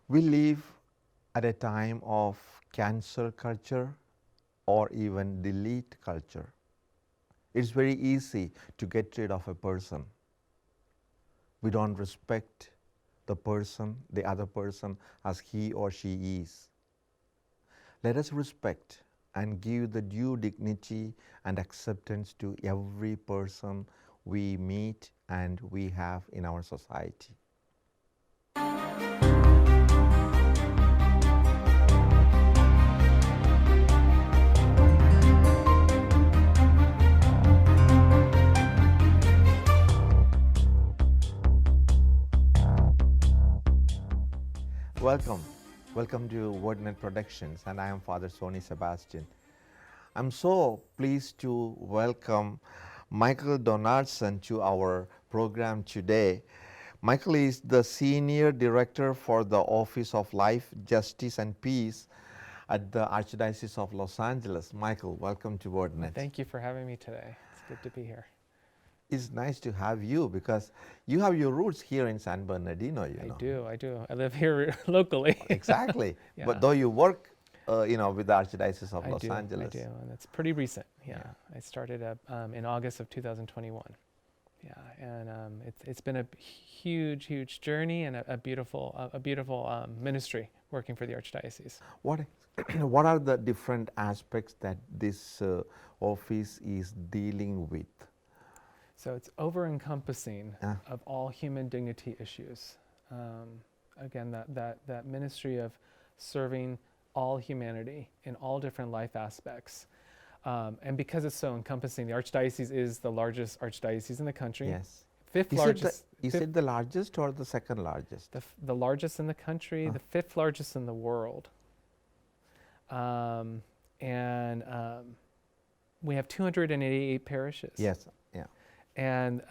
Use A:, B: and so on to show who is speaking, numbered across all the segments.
A: We live at a time of cancel culture or even delete culture. It's very easy to get rid of a person. We don't respect the other person as he or she is. Let us respect and give the due dignity and acceptance to every person we meet and we have in our society. Welcome to Wordnet Productions, and I am Father Sony Sebastian. I'm so pleased to welcome Michael Donaldson to our program today. Michael is the Senior Director for the Office of Life, Justice and Peace at the Archdiocese of Los Angeles. Michael, welcome to Wordnet.
B: Thank you for having me today. It's good to be here.
A: It's nice to have you because you have your roots here in San Bernardino, you know.
B: I do. I live here locally.
A: Exactly.
B: Yeah.
A: But though you work, with the Archdiocese of Los Angeles.
B: I do, and it's pretty recent. Yeah. I started in August of 2021. Yeah, and it's been a huge journey and a beautiful ministry working for the Archdiocese.
A: What are the different aspects that this office is dealing with?
B: So it's over-encompassing of all human dignity issues. Again, that ministry of serving all humanity in all different life aspects. And because it's so encompassing, the Archdiocese is the largest archdiocese in the country.
A: Yes.
B: Fifth largest.
A: Is it the largest or the second largest?
B: The largest in the country, the fifth largest in the world. And we have 288 parishes.
A: Yes. Yeah.
B: And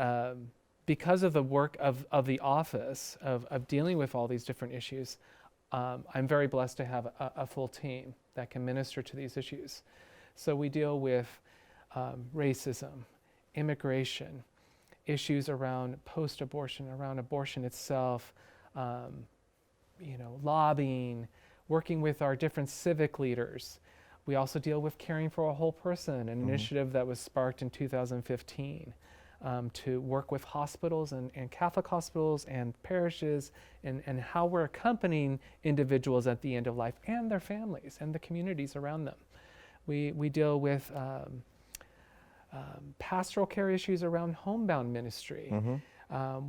B: because of the work of the office of dealing with all these different issues, I'm very blessed to have a full team that can minister to these issues. So we deal with racism, immigration, issues around post-abortion, around abortion itself, lobbying, working with our different civic leaders. We also deal with caring for a whole person, an initiative that was sparked in 2015. To work with hospitals and Catholic hospitals and parishes and how we're accompanying individuals at the end of life and their families and the communities around them. We deal with pastoral care issues around homebound ministry.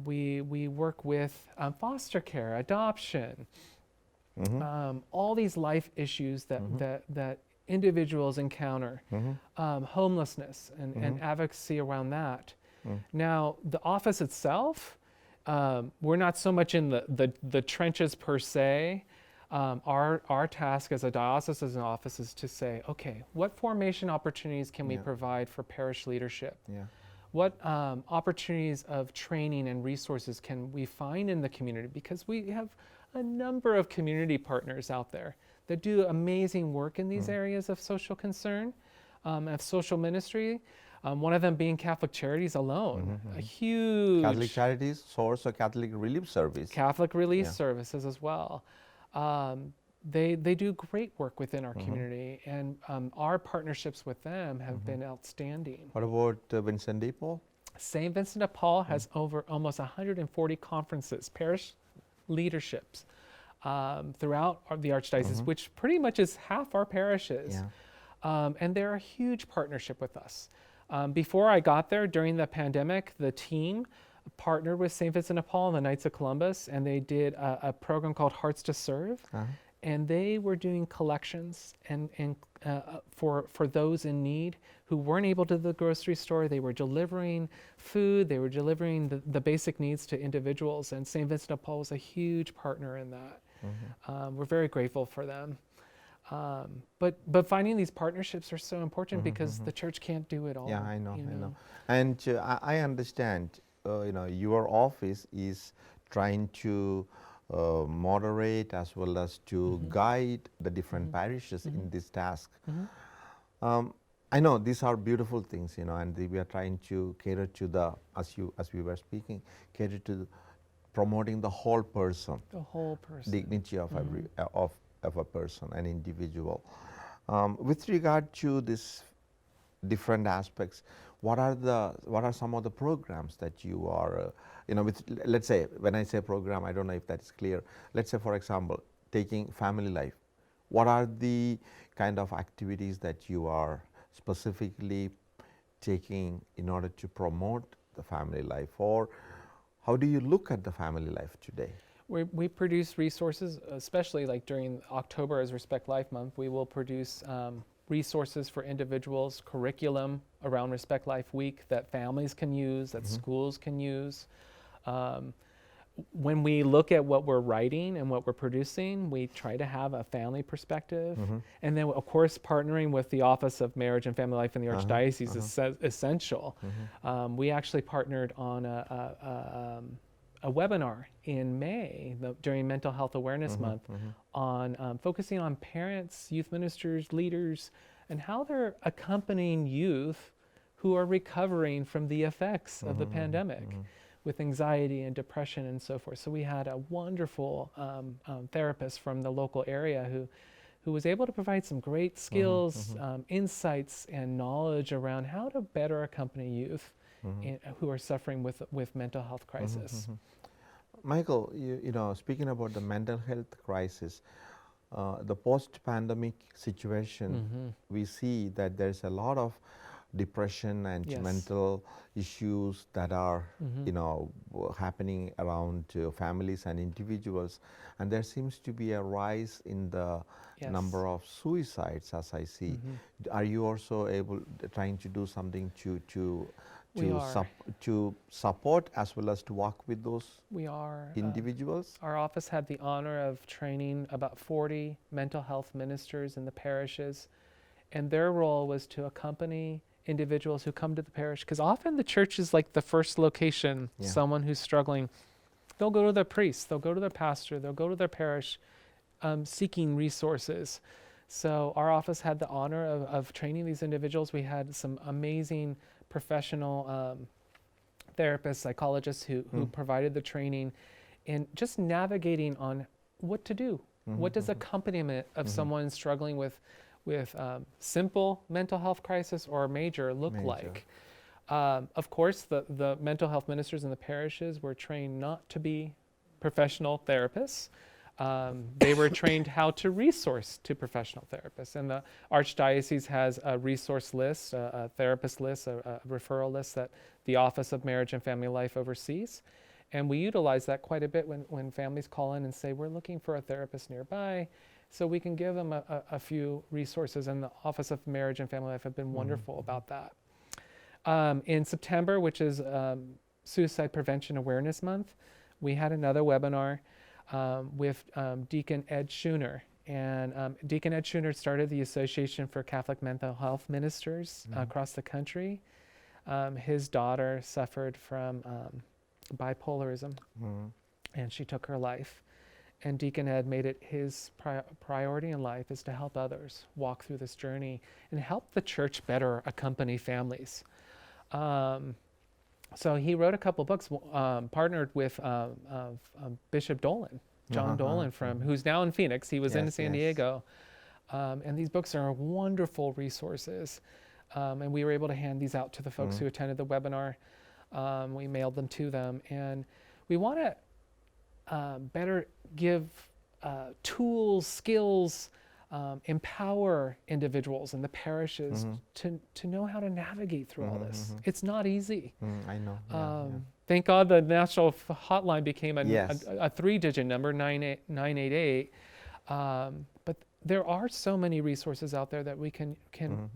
B: We work with foster care, adoption, all these life issues that individuals encounter, homelessness and advocacy around that. Now, the office itself, we're not so much in the trenches per se. Our task as a diocesan office is to say, okay, what formation opportunities can we provide for parish leadership? Yeah. What opportunities of training and resources can we find in the community? Because we have a number of community partners out there that do amazing work in these areas of social concern, of social ministry. One of them being Catholic Charities alone, a huge...
A: Catholic Charities, source of Catholic Relief Service.
B: Catholic Relief Services as well. They do great work within our community, and our partnerships with them have been outstanding.
A: What about Vincent de Paul?
B: St. Vincent de Paul has over almost 140 conferences, parish leaderships throughout the Archdiocese, which pretty much is half our parishes. Yeah. And they're a huge partnership with us. Before I got there, during the pandemic, the team partnered with St. Vincent de Paul and the Knights of Columbus, and they did a program called Hearts to Serve. And they were doing collections and for those in need who weren't able to the grocery store. They were delivering food, they were delivering the basic needs to individuals, and St. Vincent de Paul was a huge partner in that. We're very grateful for them. But finding these partnerships are so important because the church can't do it all.
A: Yeah, I know. And I understand, your office is trying to moderate as well as to guide the different parishes in this task. I know these are beautiful things, and we are trying to cater to as we were speaking, cater to promoting the whole person,
B: The whole person.
A: dignity of of a person, an individual. With regard to this different aspects, what are some of the programs that you are, with, let's say, when I say program, I don't know if that is clear. Let's say, for example, taking family life. What are the kind of activities that you are specifically taking in order to promote the family life, or how do you look at the family life today?
B: We produce resources, especially like during October as Respect Life Month. We will produce resources for individuals, curriculum around Respect Life Week that families can use, that schools can use. When we look at what we're writing and what we're producing, we try to have a family perspective. And then, of course, partnering with the Office of Marriage and Family Life in the Archdiocese is essential. We actually partnered on a webinar in May during Mental Health Awareness Month on focusing on parents, youth ministers, leaders, and how they're accompanying youth who are recovering from the effects of the pandemic with anxiety and depression and so forth. So we had a wonderful therapist from the local area who was able to provide some great skills, insights, and knowledge around how to better accompany youth who are suffering with mental health crisis.
A: Michael, speaking about the mental health crisis, the post-pandemic situation, we see that there's a lot of depression and mental issues that are, happening around families and individuals, and there seems to be a rise in the number of suicides, as I see. Are you also trying to do something to support as well as to work with those individuals?
B: Our office had the honor of training about 40 mental health ministers in the parishes, and their role was to accompany individuals who come to the parish, because often the church is like the first location. Someone who's struggling, they'll go to their priest, they'll go to their pastor, they'll go to their parish seeking resources. So our office had the honor of training these individuals. We had some amazing professional therapists, psychologists who provided the training in just navigating on what to do. What does accompaniment of someone struggling with simple mental health crisis or major look like? Of course, the mental health ministers in the parishes were trained not to be professional therapists. They were trained how to resource to professional therapists. And the Archdiocese has a resource list, a therapist list, a referral list that the Office of Marriage and Family Life oversees. And we utilize that quite a bit when families call in and say, we're looking for a therapist nearby. So we can give them a few resources, and the Office of Marriage and Family Life have been wonderful about that. In September, which is Suicide Prevention Awareness Month, we had another webinar with Deacon Ed Schooner. And Deacon Ed Schooner started the Association for Catholic Mental Health Ministers across the country. His daughter suffered from bipolarism, and she took her life. And Deacon Ed made it his priority in life is to help others walk through this journey and help the church better accompany families. So he wrote a couple books, partnered with Bishop Dolan, John Dolan, who's now in Phoenix. He was in San Diego. And these books are wonderful resources. And we were able to hand these out to the folks who attended the webinar. We mailed them to them. And we want to better give tools, skills, empower individuals in the parishes to know how to navigate through all this. It's not easy.
A: I know.
B: Thank God the national hotline became a 3-digit number, 988. But there are so many resources out there that we can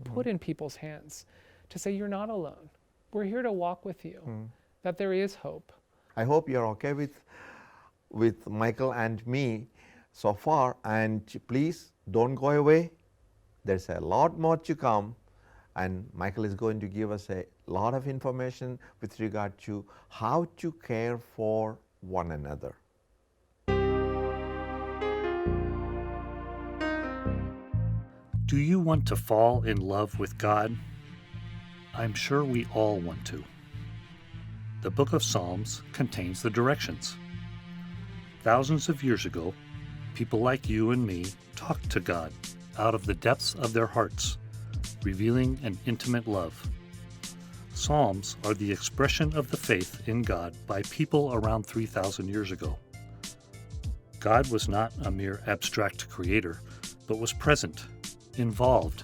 B: put in people's hands to say, you're not alone. We're here to walk with you, that there is hope.
A: I hope you're okay with Michael and me so far, and please don't go away. There's a lot more to come, and Michael is going to give us a lot of information with regard to how to care for one another.
C: Do you want to fall in love with God? I'm sure we all want to. The Book of Psalms contains the directions. Thousands of years ago, people like you and me talked to God out of the depths of their hearts, revealing an intimate love. Psalms are the expression of the faith in God by people around 3,000 years ago. God was not a mere abstract creator, but was present, involved,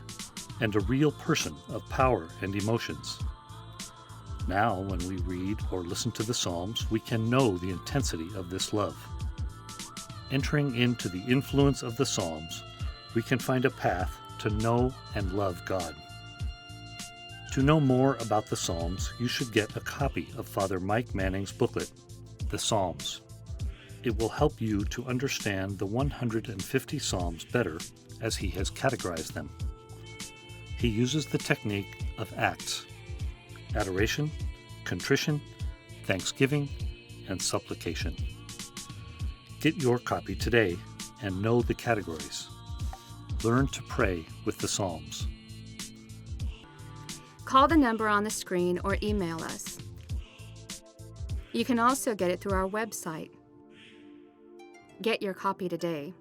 C: and a real person of power and emotions. Now, when we read or listen to the Psalms, we can know the intensity of this love. Entering into the influence of the Psalms, we can find a path to know and love God. To know more about the Psalms, you should get a copy of Father Mike Manning's booklet, The Psalms. It will help you to understand the 150 Psalms better as he has categorized them. He uses the technique of acts: adoration, contrition, thanksgiving, and supplication. Get your copy today and know the categories. Learn to pray with the Psalms.
D: Call the number on the screen or email us. You can also get it through our website. Get your copy today.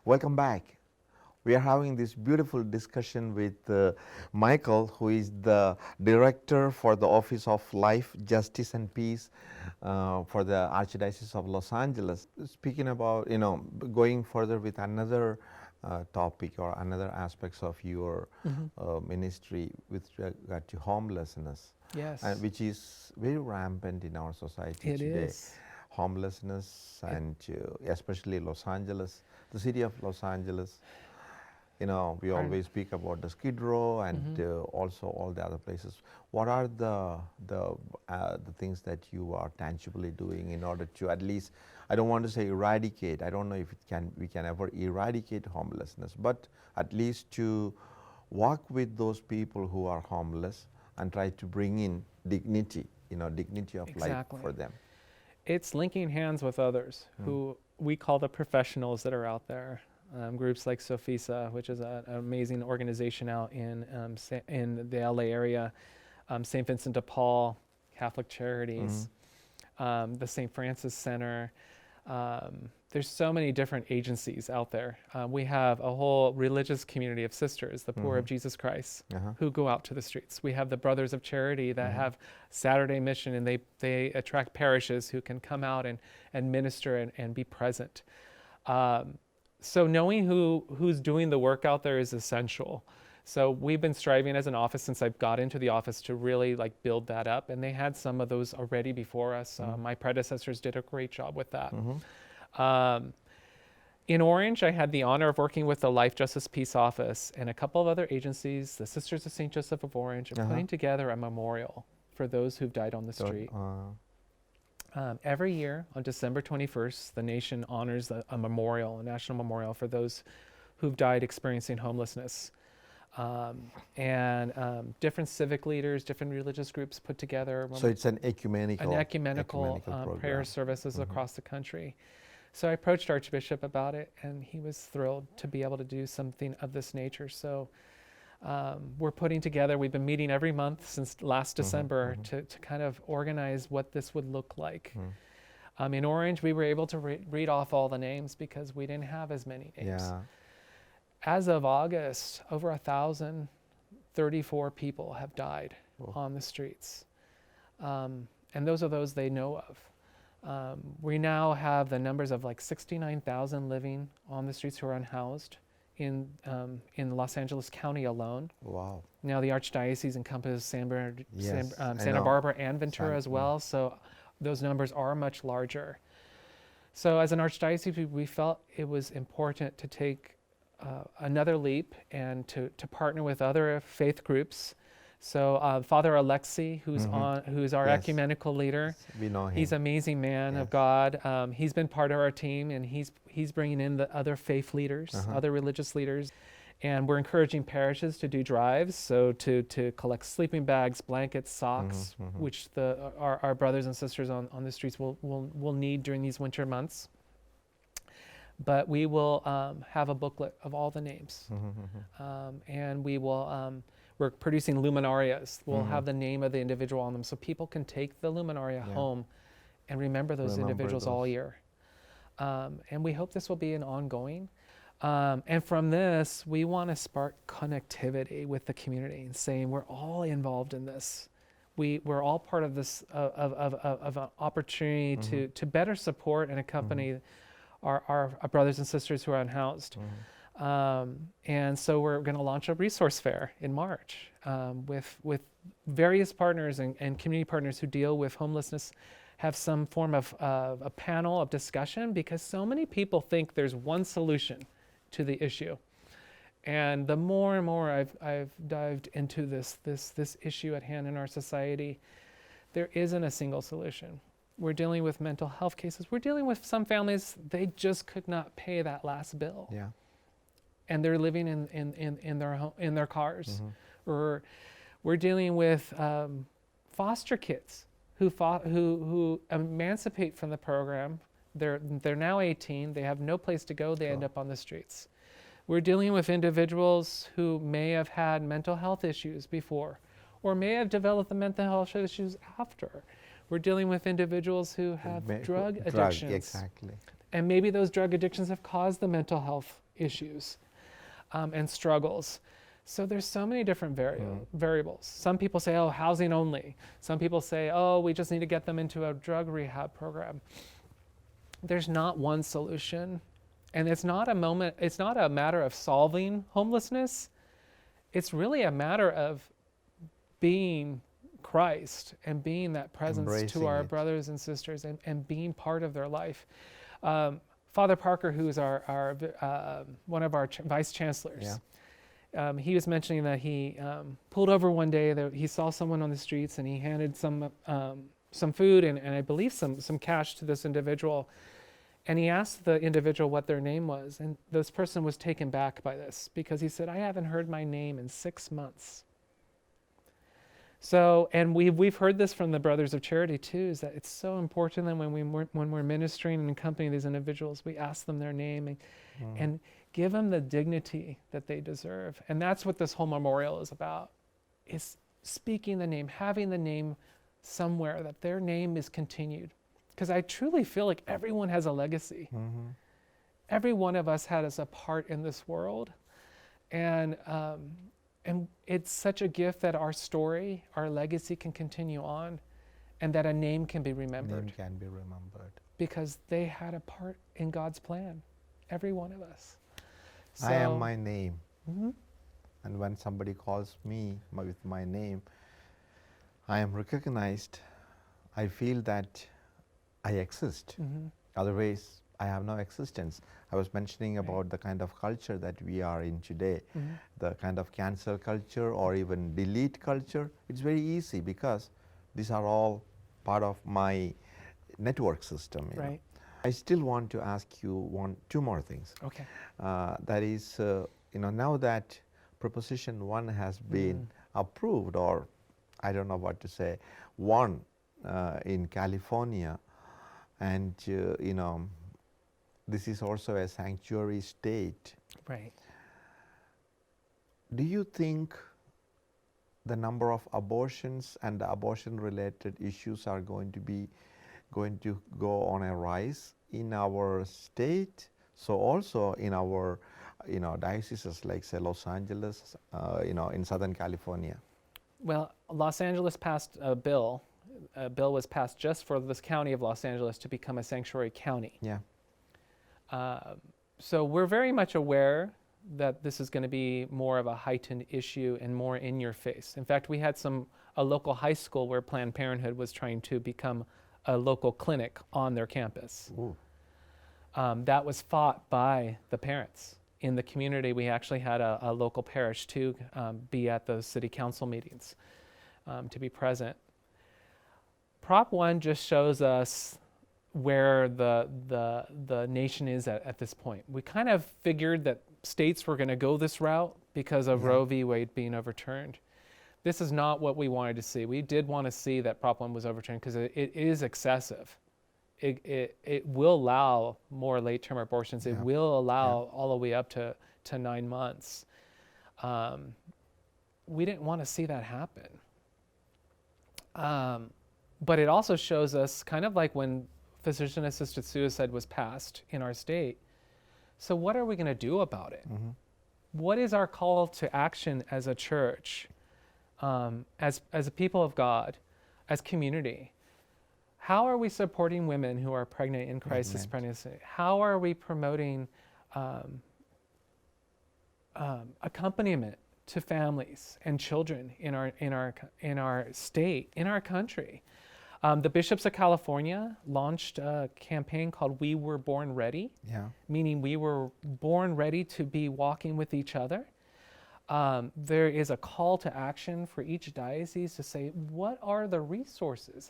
A: Welcome back. We are having this beautiful discussion with Michael, who is the director for the Office of Life, Justice and Peace for the Archdiocese of Los Angeles. Speaking about, going further with another topic or another aspects of your ministry with regard to homelessness.
B: Yes.
A: Which is very rampant in our society today.
B: It is.
A: Homelessness, and especially Los Angeles, the city of Los Angeles. We always speak about the Skid Row and also all the other places. What are the things that you are tangibly doing in order to at least, I don't want to say eradicate, I don't know if we can ever eradicate homelessness, but at least to walk with those people who are homeless and try to bring in dignity, dignity of life for them.
B: It's linking hands with others who we call the professionals that are out there. Groups like Sofisa, which is an amazing organization out in the LA area, St. Vincent de Paul, Catholic Charities, the St. Francis Center. There's so many different agencies out there. We have a whole religious community of sisters, the Poor of Jesus Christ, who go out to the streets. We have the Brothers of Charity that have Saturday mission, and they attract parishes who can come out and minister and be present. So knowing who's doing the work out there is essential. So we've been striving as an office since I've got into the office to really build that up, and they had some of those already before us. My predecessors did a great job with that. In Orange, I had the honor of working with the Life, Justice, Peace Office and a couple of other agencies, the Sisters of St. Joseph of Orange, and putting together a memorial for those who've died on the street. Every year on December 21st, the nation honors a national memorial for those who've died experiencing homelessness. Different civic leaders, different religious groups put together.
A: So it's an ecumenical
B: prayer services across the country. So I approached Archbishop about it, and he was thrilled to be able to do something of this nature. So we're putting together, we've been meeting every month since last December to kind of organize what this would look like. In Orange, we were able to read off all the names because we didn't have as many names.
A: Yeah.
B: As of August, over 1,034 people have died on the streets. And those are those they know of. We now have the numbers of 69,000 living on the streets who are unhoused in Los Angeles County alone.
A: Wow.
B: Now the Archdiocese encompasses Santa Barbara and Ventura as well, so those numbers are much larger. So as an Archdiocese, we felt it was important to take another leap and to partner with other faith groups. So Father Alexei, who's our ecumenical leader,
A: we know him.
B: He's an amazing man of God. He's been part of our team, and he's bringing in the other faith leaders, other religious leaders, and we're encouraging parishes to do drives, so to collect sleeping bags, blankets, socks, which our brothers and sisters on the streets will need during these winter months. But we will have a booklet of all the names, and we will. We're producing luminarias. We'll have the name of the individual on them so people can take the luminaria home and remember those individuals all year. And we hope this will be an ongoing. And from this, we want to spark connectivity with the community and saying we're all involved in this. We're all part of this, of an opportunity to better support and accompany our brothers and sisters who are unhoused. And so we're going to launch a resource fair in March with various partners and community partners who deal with homelessness, have some form of a panel of discussion, because so many people think there's one solution to the issue. And the more and more I've dived into this issue at hand in our society, there isn't a single solution. We're dealing with mental health cases. We're dealing with some families, they just could not pay that last bill.
A: Yeah.
B: And they're living in their cars. Or we're dealing with foster kids who emancipate from the program. They're now 18. They have no place to go. They end up on the streets. We're dealing with individuals who may have had mental health issues before, or may have developed the mental health issues after. We're dealing with individuals who have drug addictions.
A: Exactly.
B: And maybe those drug addictions have caused the mental health issues and struggles. So there's so many different variables. Some people say, oh, housing only. Some people say, oh, we just need to get them into a drug rehab program. There's not one solution. And it's not a matter of solving homelessness. It's really a matter of being Christ and being that presence
A: Embracing
B: to our
A: it.
B: brothers and sisters and being part of their life. Father Parker, who is our one of our vice chancellors, he was mentioning that he pulled over one day, that he saw someone on the streets, and he handed some food and I believe some cash to this individual. And he asked the individual what their name was, and this person was taken back by this, because he said, I haven't heard my name in 6 months. So, and we've heard this from the Brothers of Charity too, is that it's so important that when we're ministering and accompanying these individuals, we ask them their name and give them the dignity that they deserve. And that's what this whole memorial is about, is speaking the name, having the name somewhere, that their name is continued. Because I truly feel like everyone has a legacy. Every one of us has a part in this world. And it's such a gift that our story, our legacy can continue on, and that a name can be remembered.
A: Name can be remembered.
B: Because they had a part in God's plan, every one of us. So,
A: I am my name. And when somebody calls me with my name, I am recognized. I feel that I exist. Otherwise, I have no existence. I was mentioning about the kind of culture that we are in today, the kind of cancel culture or even delete culture. It's very easy because these are all part of my network system. You know. I still want to ask you two more things.
B: Okay.
A: That is, now that Proposition 1 has been approved, or I don't know what to say, won in California, and this is also a sanctuary state.
B: Right.
A: Do you think the number of abortions and the abortion-related issues are going to go on a rise in our state? So also in our dioceses like say Los Angeles, in Southern California.
B: Well, Los Angeles passed a bill. A bill was passed just for this county of Los Angeles to become a sanctuary county.
A: Yeah.
B: So we're very much aware that this is going to be more of a heightened issue and more in your face. In fact, we had a local high school where Planned Parenthood was trying to become a local clinic on their campus. That was fought by the parents. In the community, we actually had a local parish too be at those city council meetings to be present. Prop 1 just shows us where the nation is at this point. We kind of figured that states were going to go this route because of Roe v. Wade being overturned. This is not what we wanted to see. We did want to see that Prop 1 was overturned because it is excessive. It will allow more late-term abortions. It will allow all the way up to 9 months. we didn't want to see that happen. But it also shows us, kind of like when physician-assisted suicide was passed in our state. So what are we going to do about it? What is our call to action as a church, as a people of God, as community? How are we supporting women who are pregnant in crisis pregnancy? How are we promoting accompaniment to families and children in our state, in our country? The bishops of California launched a campaign called We Were Born Ready, meaning we were born ready to be walking with each other. There is a call to action for each diocese to say, what are the resources?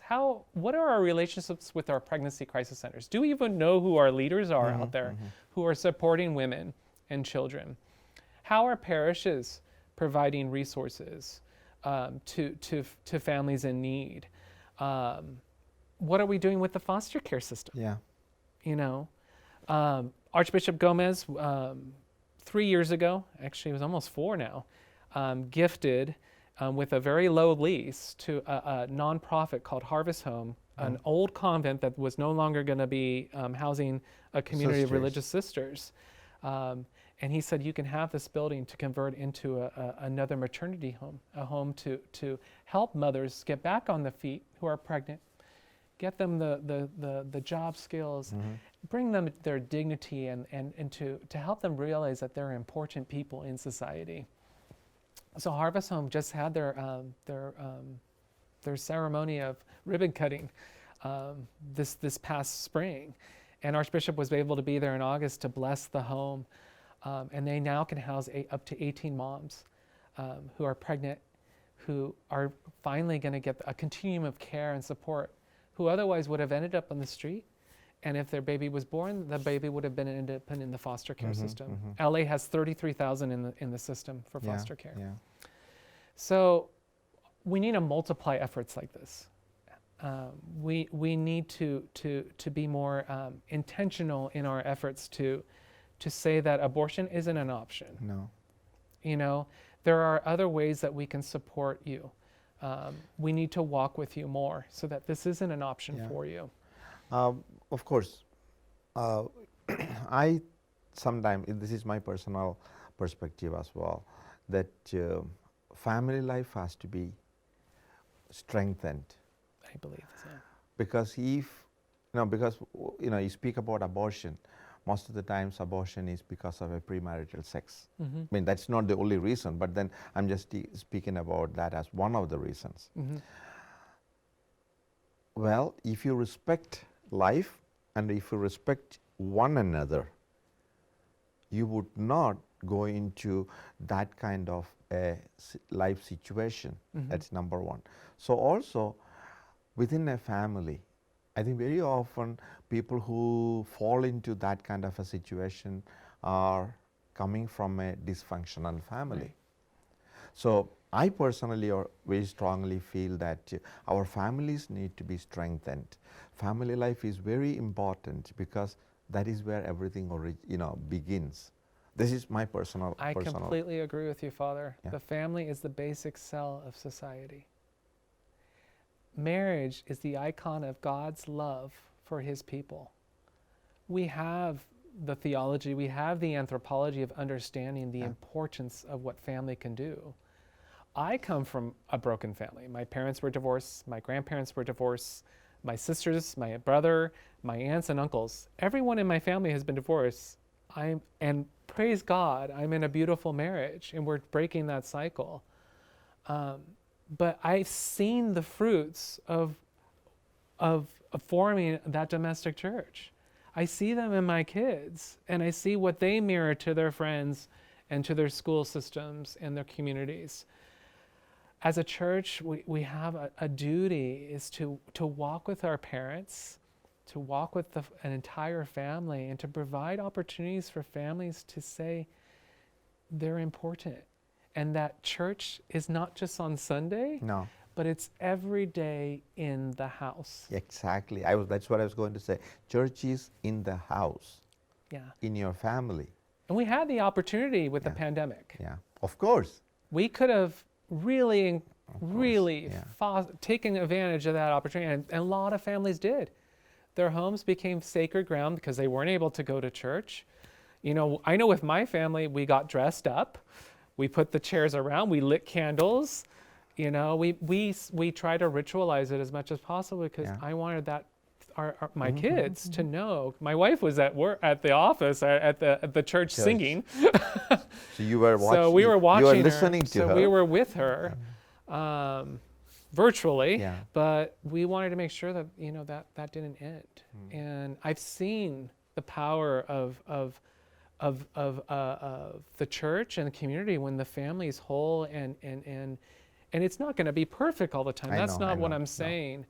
B: What are our relationships with our pregnancy crisis centers? Do we even know who our leaders are out there who are supporting women and children? How are parishes providing resources to families in need? What are we doing with the foster care system? You know, Archbishop Gomez, 3 years ago, actually it was almost 4 now, gifted with a very low lease to a nonprofit called Harvest Home, an old convent that was no longer going to be housing a community of religious sisters. And he said, you can have this building to convert into another maternity home, a home to help mothers get back on the feet who are pregnant, get them the job skills, bring them their dignity, and to help them realize that they're important people in society. So Harvest Home just had their ceremony of ribbon cutting this past spring, and Archbishop was able to be there in August to bless the home. And they now can house up to 18 moms who are pregnant, who are finally going to get a continuum of care and support, who otherwise would have ended up on the street. And if their baby was born, the baby would have been ended up in the foster care system. LA has 33,000 in the system for foster care. So we need to multiply efforts like this. We need to be more intentional in our efforts to say that abortion isn't an option.
A: No.
B: You know, there are other ways that we can support you. We need to walk with you more so that this isn't an option for you.
A: Of course, I sometimes, this is my personal perspective as well, that family life has to be strengthened.
B: I believe so.
A: Because you speak about abortion, most of the times abortion is because of a premarital sex. I mean, that's not the only reason, but then I'm just speaking about that as one of the reasons. Well, if you respect life and if you respect one another, you would not go into that kind of a life situation. That's number one. So also, within a family, I think very often people who fall into that kind of a situation are coming from a dysfunctional family. So I personally very strongly feel that our families need to be strengthened. Family life is very important because that is where everything begins. This is my personal.
B: I completely agree with you, Father. The family is the basic cell of society. Marriage is the icon of God's love for his people. We have the theology, we have the anthropology of understanding the importance of what family can do. I come from a broken family. My parents were divorced, my grandparents were divorced, my sisters, my brother, my aunts and uncles, everyone in my family has been divorced. And praise God, I'm in a beautiful marriage and we're breaking that cycle. But I've seen the fruits of forming that domestic church. I see them in my kids, and I see what they mirror to their friends and to their school systems and their communities. As a church, we have a duty is to walk with our parents, to walk with an entire family, and to provide opportunities for families to say they're important. And that church is not just on Sunday, but it's every day in the house.
A: Exactly. That's what I was going to say. Church is in the house, in your family.
B: And we had the opportunity with the pandemic.
A: Of course.
B: We could have really,
A: course,
B: really
A: yeah.
B: taking advantage of that opportunity. And a lot of families did. Their homes became sacred ground because they weren't able to go to church. You know, I know with my family, we got dressed up. We put the chairs around. We lit candles. You know, we try to ritualize it as much as possible because
A: Yeah.
B: I wanted that my kids to know. My wife was at work at the office at the church singing.
A: So you were watching.
B: So we were watching
A: You were
B: her.
A: listening to
B: So
A: her.
B: we were with her virtually,
A: Yeah.
B: but we wanted to make sure that that didn't end. And I've seen the power of the church and the community when the family is whole and it's not going to be perfect all the time. That's not what I'm saying,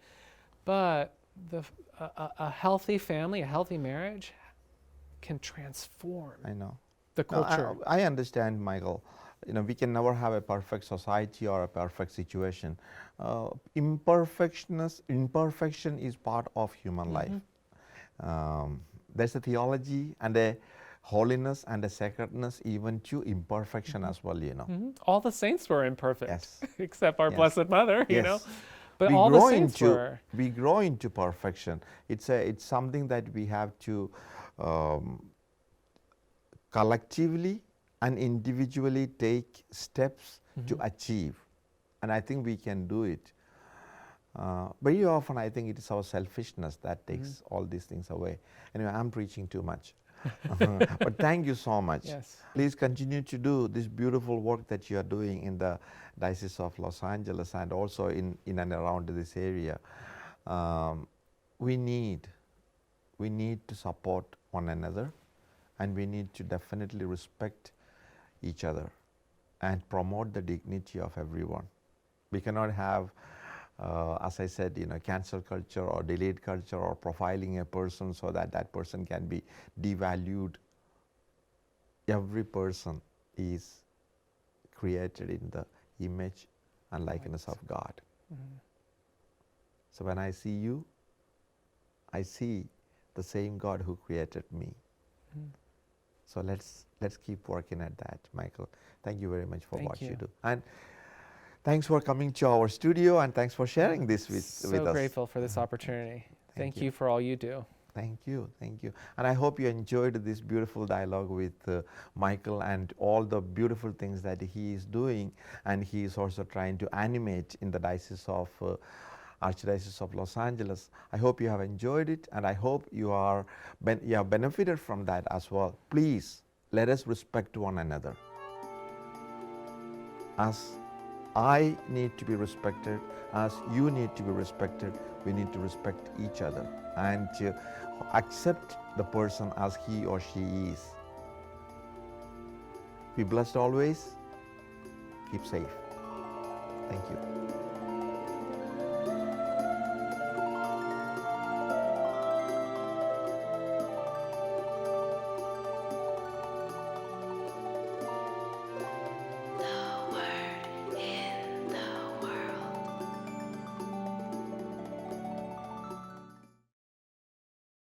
B: but a healthy family, a healthy marriage can transform the culture.
A: No, I understand, Michael. You know, we can never have a perfect society or a perfect situation. Imperfection is part of human life. There's a theology and a holiness and a sacredness even to imperfection as well, you know.
B: All the saints were imperfect,
A: Yes.
B: except our
A: Yes.
B: Blessed Mother, you
A: Yes.
B: know. But all the saints were.
A: We grow into perfection. It's something that we have to collectively and individually take steps to achieve, and I think we can do it. Very often I think it is our selfishness that takes all these things away. Anyway, I'm preaching too much. But thank you so much.
B: Yes.
A: Please continue to do this beautiful work that you are doing in the Diocese of Los Angeles and also in and around this area. We need to support one another, and we need to definitely respect each other and promote the dignity of everyone. We cannot have as I said, you know, cancel culture or delayed culture or profiling a person so that that person can be devalued. Every person is created in the image and likeness of God. So when I see you, I see the same God who created me. So let's keep working at that, Michael. Thank you very much for what you do. And thanks for coming to our studio, and thanks for sharing this with us.
B: So grateful for this opportunity. Thank you for all you do.
A: Thank you, thank you. And I hope you enjoyed this beautiful dialogue with Michael and all the beautiful things that he is doing, and he is also trying to animate in the Diocese of Archdiocese of Los Angeles. I hope you have enjoyed it, and I hope you have benefited from that as well. Please, let us respect one another. As I need to be respected, as you need to be respected, we need to respect each other and accept the person as he or she is. Be blessed always. Keep safe. Thank you.